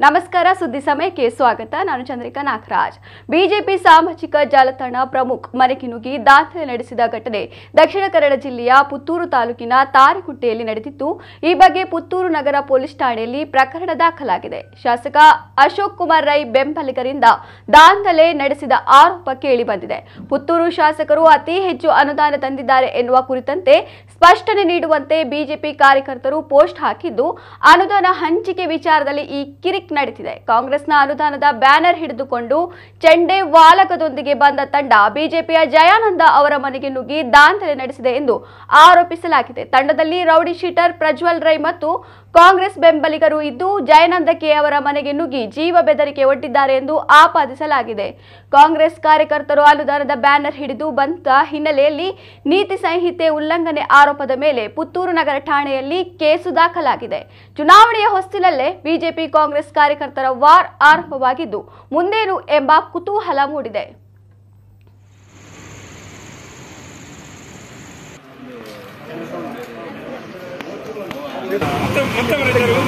ನಮಸ್ಕಾರ, ಸುದ್ದಿ ಸಮಯಕ್ಕೆ ಸ್ವಾಗತ. ನಾನು ಚಂದ್ರಿಕಾ ನಾಗರಾಜ್. ಬಿಜೆಪಿ ಸಾಮಾಜಿಕ ಜಾಲತಾಣ ಪ್ರಮುಖ್ ಮನೆಗೆ ನುಗ್ಗಿ ದಾಖಲೆ ನಡೆಸಿದ ಘಟನೆ ದಕ್ಷಿಣ ಕನ್ನಡ ಜಿಲ್ಲೆಯ ಪುತ್ತೂರು ತಾಲೂಕಿನ ತಾರಿಕುಟ್ಟೆಯಲ್ಲಿ ನಡೆದಿದ್ದು, ಈ ಬಗ್ಗೆ ಪುತ್ತೂರು ನಗರ ಪೊಲೀಸ್ ಠಾಣೆಯಲ್ಲಿ ಪ್ರಕರಣ ದಾಖಲಾಗಿದೆ. ಶಾಸಕ ಅಶೋಕ್ ಕುಮಾರ್ ರೈ ಬೆಂಬಲಿಗರಿಂದ ದಾಖಲೆ ನಡೆಸಿದ ಆರೋಪ ಕೇಳಿ ಬಂದಿದೆ. ಪುತ್ತೂರು ಶಾಸಕರು ಅತಿ ಹೆಚ್ಚು ಅನುದಾನ ತಂದಿದ್ದಾರೆ ಎನ್ನುವ ಕುರಿತಂತೆ ಸ್ಪಷ್ಟನೆ ನೀಡುವಂತೆ ಬಿಜೆಪಿ ಕಾರ್ಯಕರ್ತರು ಪೋಸ್ಟ್ ಹಾಕಿದ್ದು, ಅನುದಾನ ಹಂಚಿಕೆ ವಿಚಾರದಲ್ಲಿ ಈ ಕಿರಿಕ್ ನಡೆದಿದೆ. ಕಾಂಗ್ರೆಸ್ನ ಅನುದಾನದ ಬ್ಯಾನರ್ ಹಿಡಿದುಕೊಂಡು ಚೆಂಡೆ ವಾಲಕದೊಂದಿಗೆ ಬಂದ ತಂಡ ಬಿಜೆಪಿಯ ಜಯಾನಂದ ಅವರ ಮನೆಗೆ ನುಗ್ಗಿ ದಾಂಧಲೆ ನಡೆಸಿದೆ ಎಂದು ಆರೋಪಿಸಲಾಗಿದೆ. ತಂಡದಲ್ಲಿ ರೌಡಿ ಶೀಟರ್ ಪ್ರಜ್ವಲ್ ರೈ ಮತ್ತು ಕಾಂಗ್ರೆಸ್ ಬೆಂಬಲಿಗರು ಇದ್ದು, ಜಯಾನಂದಕ್ಕೆ ಅವರ ಮನೆಗೆ ನುಗ್ಗಿ ಜೀವ ಬೆದರಿಕೆ ಒಡ್ಡಿದ್ದಾರೆ ಎಂದು ಆಪಾದಿಸಲಾಗಿದೆ. ಕಾಂಗ್ರೆಸ್ ಕಾರ್ಯಕರ್ತರು ಅನುದಾನದ ಬ್ಯಾನರ್ ಹಿಡಿದು ಬಂದ ಹಿನ್ನೆಲೆಯಲ್ಲಿ ನೀತಿ ಸಂಹಿತೆ ಉಲ್ಲಂಘನೆ ಆರೋಪದ ಮೇಲೆ ಪುತ್ತೂರು ನಗರ ಠಾಣೆಯಲ್ಲಿ ಕೇಸು ದಾಖಲಾಗಿದೆ. ಚುನಾವಣೆಯ ಹೊಸ್ತಿಲಲ್ಲೇ ಬಿಜೆಪಿ ಕಾಂಗ್ರೆಸ್ ಕಾರ್ಯಕರ್ತರ ವಾರ್ ಆರಂಭವಾಗಿದ್ದು, ಮುಂದೇನು ಎಂಬ ಕುತೂಹಲ ಮೂಡಿದೆ.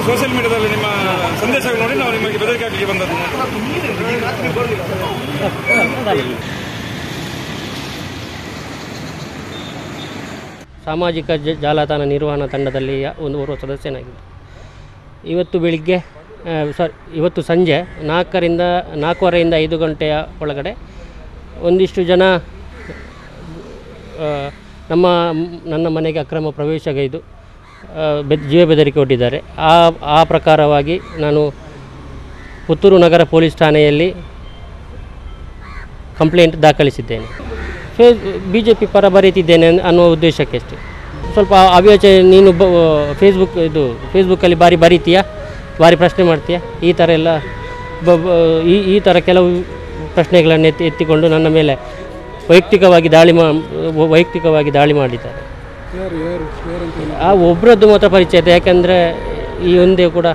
ಸೋಷಿಯಲ್ ಮೀಡಿಯಾದಲ್ಲಿ ನಿಮ್ಮ ಸಂದೇಶಗಳು ನೋಡಿ ನಾವು ನಿಮಗೆ ಬೆದರಿಕೆ ಹಾಕಲಿಕ್ಕೆ ಬಂದದ್ದು. ಸಾಮಾಜಿಕ ಜಾಲತಾಣ ನಿರ್ವಹಣಾ ತಂಡದಲ್ಲಿ ಓರ್ವ ಸದಸ್ಯನಾಗಿದೆ. ಇವತ್ತು ಸಂಜೆ 4:45 5 ಗಂಟೆಯ ಒಳಗಡೆ ಒಂದಿಷ್ಟು ಜನ ನನ್ನ ಮನೆಗೆ ಅಕ್ರಮ ಪ್ರವೇಶಗೈದು ಜೀವ ಬೆದರಿಕೆ ಒಡ್ಡಿದ್ದಾರೆ. ಆ ಪ್ರಕಾರವಾಗಿ ನಾನು ಪುತ್ತೂರು ನಗರ ಪೊಲೀಸ್ ಠಾಣೆಯಲ್ಲಿ ಕಂಪ್ಲೇಂಟ್ ದಾಖಲಿಸಿದ್ದೇನೆ. BJP ಪರ ಬರೀತಿದ್ದೇನೆ ಅನ್ನೋ ಉದ್ದೇಶಕ್ಕೆ ಅಷ್ಟೇ. ಸ್ವಲ್ಪ ಅವಿವೇಚನೆ, ನೀನು ಫೇಸ್ಬುಕ್ಕಲ್ಲಿ ಭಾರಿ ಬರೀತೀಯಾ, ಭಾರಿ ಪ್ರಶ್ನೆ ಮಾಡ್ತೀಯಾ, ಈ ಥರ ಎಲ್ಲ ಈ ಥರ ಕೆಲವು ಪ್ರಶ್ನೆಗಳನ್ನು ಎತ್ತಿಕೊಂಡು ನನ್ನ ಮೇಲೆ ವೈಯಕ್ತಿಕವಾಗಿ ದಾಳಿ ಮಾಡಿದ್ದಾರೆ. ಆ ಒಬ್ಬರದ್ದು ಮಾತ್ರ ಪರಿಚಯ ಇದೆ, ಯಾಕಂದರೆ ಈ ಒಂದೇ ಕೂಡ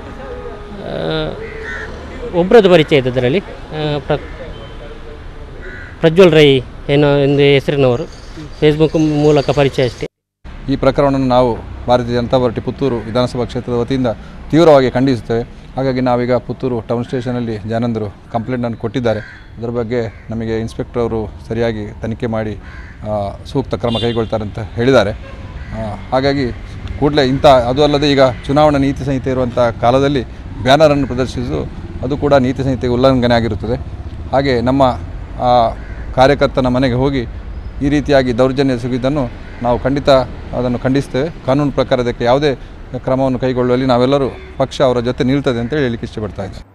ಒಬ್ಬರದ್ದು ಪರಿಚಯ ಇದೆ. ಅದರಲ್ಲಿ ಪ್ರಜ್ವಲ್ ರೈ ಏನೋ ಒಂದು ಹೆಸರಿನವರು, ಫೇಸ್ಬುಕ್ ಮೂಲಕ ಪರಿಚಯ ಅಷ್ಟೇ. ಈ ಪ್ರಕರಣವನ್ನು ನಾವು ಭಾರತೀಯ ಜನತಾ ಪಾರ್ಟಿ ಪುತ್ತೂರು ವಿಧಾನಸಭಾ ಕ್ಷೇತ್ರದ ವತಿಯಿಂದ ತೀವ್ರವಾಗಿ ಖಂಡಿಸುತ್ತೇವೆ. ಹಾಗಾಗಿ ನಾವೀಗ ಪುತ್ತೂರು ಟೌನ್ ಸ್ಟೇಷನಲ್ಲಿ ಜಯಾನಂದರು ಕಂಪ್ಲೇಂಟನ್ನು ಕೊಟ್ಟಿದ್ದಾರೆ. ಅದರ ಬಗ್ಗೆ ನಮಗೆ ಇನ್ಸ್ಪೆಕ್ಟರ್ ಅವರು ಸರಿಯಾಗಿ ತನಿಖೆ ಮಾಡಿ ಸೂಕ್ತ ಕ್ರಮ ಕೈಗೊಳ್ತಾರೆ ಅಂತ ಹೇಳಿದ್ದಾರೆ. ಹಾಗಾಗಿ ಕೂಡಲೇ ಅದು ಅಲ್ಲದೆ ಈಗ ಚುನಾವಣಾ ನೀತಿ ಸಂಹಿತೆ ಇರುವಂಥ ಕಾಲದಲ್ಲಿ ಬ್ಯಾನರನ್ನು ಪ್ರದರ್ಶಿಸುವುದು ಅದು ಕೂಡ ನೀತಿ ಸಂಹಿತೆಗೆ ಉಲ್ಲಂಘನೆ ಆಗಿರುತ್ತದೆ. ಹಾಗೆ ನಮ್ಮ ಕಾರ್ಯಕರ್ತನ ಮನೆಗೆ ಹೋಗಿ ಈ ರೀತಿಯಾಗಿ ದೌರ್ಜನ್ಯ ಎಸಗಿದ್ದನ್ನು ನಾವು ಖಂಡಿತ ಅದನ್ನು ಖಂಡಿಸ್ತೇವೆ. ಕಾನೂನು ಪ್ರಕಾರ ಅದಕ್ಕೆ ಯಾವುದೇ ಕ್ರಮವನ್ನು ಕೈಗೊಳ್ಳುವಲ್ಲಿ ನಾವೆಲ್ಲರೂ ಪಕ್ಷ ಅವರ ಜೊತೆ ನಿಲ್ತದೆ ಅಂತ ಹೇಳಲಿಕ್ಕೆ ಇಷ್ಟಪಡ್ತಾ ಇದ್ದೇವೆ.